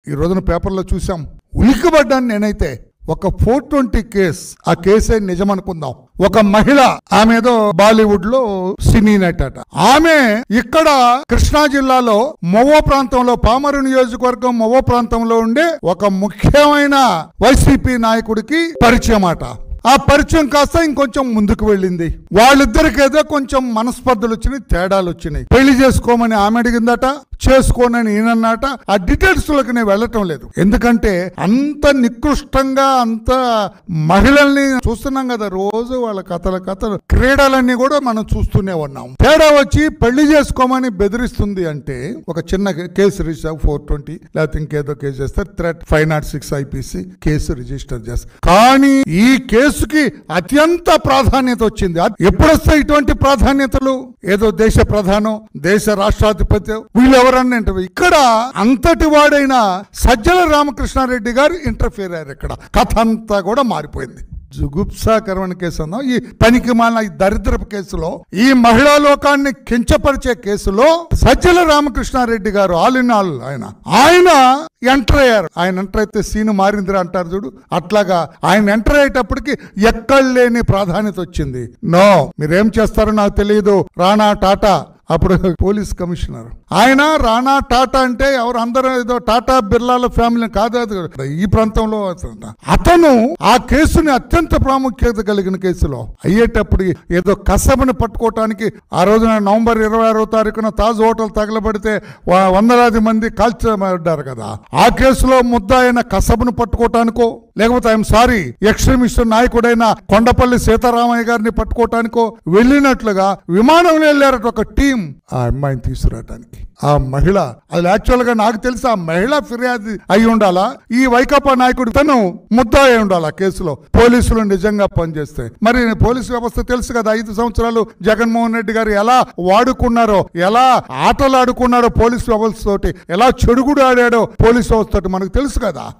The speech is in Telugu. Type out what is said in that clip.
ఈ రోజున పేపర్లో చూసాం, ఉలిక్కిపడ్డాను నేనైతే. ఒక 420 కేసు, ఆ కేసే నిజం అనుకుందాం. ఒక మహిళ, ఆమె ఏదో బాలీవుడ్ లో సినీ నటి అట. ఆమె ఇక్కడ కృష్ణా జిల్లాలో మొవ్వ ప్రాంతంలో, పామరు నియోజకవర్గం మొవ్వ ప్రాంతంలో ఉండే ఒక ముఖ్యమైన వైసీపీ నాయకుడికి పరిచయం అట. ఆ పరిచయం కాస్త ఇంకొంచెం ముందుకు వెళ్ళింది. వాళ్ళిద్దరికి ఏదో కొంచెం మనస్పర్ధలు వచ్చినాయి, తేడాలు వచ్చినాయి. పెళ్లి చేసుకోమని ఆమె అడిగిందట, చేసుకోనని ఈయనన్నట. ఆ డీటెయిల్స్ లోకి నేను వెళ్ళటం లేదు, ఎందుకంటే అంత నికృష్టంగా, అంత మహిళల్ని చూస్తున్నాం కదా రోజు. వాళ్ళ కథలు క్రీడలన్నీ కూడా మనం చూస్తూనే ఉన్నాం. తేడా వచ్చి పెళ్లి చేసుకోమని బెదిరిస్తుంది అంటే ఒక చిన్న కేసు రిజిస్టర్ 420 లేకపోతే ఇంకేదో కేసు చేస్తారు, థ్రెట్ 506 IPC కేసు రిజిస్టర్ చేస్తారు. కానీ ఈ కేసుకి అత్యంత ప్రాధాన్యత వచ్చింది. ఎప్పుడు వస్తాయి ఇటువంటి ప్రాధాన్యతలు? ఏదో దేశ ప్రధానం, దేశ రాష్ట్రాధిపతి, వీళ్ళెవరన్నా ఇక్కడ అంతటి వాడైన సజ్జల రామకృష్ణారెడ్డి గారు ఇంటర్ఫియర్ అయ్యారు. ఇక్కడ కథ అంతా కూడా మారిపోయింది. జుగుప్సాకరమైన కేసు అన్నాం. ఈ పనికి మాలిన ఈ దరిద్రపు కేసులో, ఈ మహిళా లోకాన్ని కించపరిచే కేసులో సజ్జల రామకృష్ణారెడ్డి గారు ఆల్ ఇన్ ఆల్ ఆయన ఎంటర్ అయ్యారు. ఆయన ఎంటర్ అయితే సీను మారిందిరా అంటారు చూడు, అట్లాగా ఆయన ఎంటర్ అయ్యేటప్పటికి ఎక్కడ లేని ప్రాధాన్యత వచ్చింది. నో, మీరేం చేస్తారో నాకు తెలియదు. రాణా టాటా అప్పుడు పోలీస్ కమిషనర్, ఆయన రాణా టాటా అంటే ఎవరు, అందరూ ఏదో టాటా బిర్లాల ఫ్యామిలీ కాదు, ఈ ప్రాంతంలో అతను ఆ కేసుని అత్యంత ప్రాముఖ్యత కలిగిన కేసులో అయ్యేటప్పుడు ఏదో కసబని పట్టుకోవటానికి ఆ రోజున నవంబర్ 26వ తారీఖున తాజ్ హోటల్ తగలబడితే వందలాది మంది కాల్చబడ్డారు కదా. ఆ కేసులో ముద్దాయిన కసబను పట్టుకోవటానికో, లేకపోతే ఐఎమ్ సారీ ఎక్స్ట్రీమిస్ట్ నాయకుడైన కొండపల్లి సీతారామయ్య గారిని పట్టుకోవటానికో వెళ్ళినట్లుగా విమానంలో వెళ్ళారట ఒక టీం ఆ అమ్మాయిని తీసుకురావటానికి. ఆ మహిళ, అది యాక్చువల్ గా నాకు తెలిసి ఆ మహిళ ఫిర్యాదు అయి ఉండాలా, ఈ వైకాపా నాయకుడు తను ముద్దాయి ఉండాలా కేసులో. పోలీసులు నిజంగా పనిచేస్తే మరి పోలీసు వ్యవస్థ తెలుసు కదా, 5 సంవత్సరాలు జగన్మోహన్ రెడ్డి గారు ఎలా వాడుకున్నారో, ఎలా ఆటలు ఆడుకున్నారో పోలీసు వ్యవస్థ తోటి, ఎలా చెడుగుడు ఆడాడో పోలీసు వ్యవస్థ తోటి మనకు తెలుసు కదా.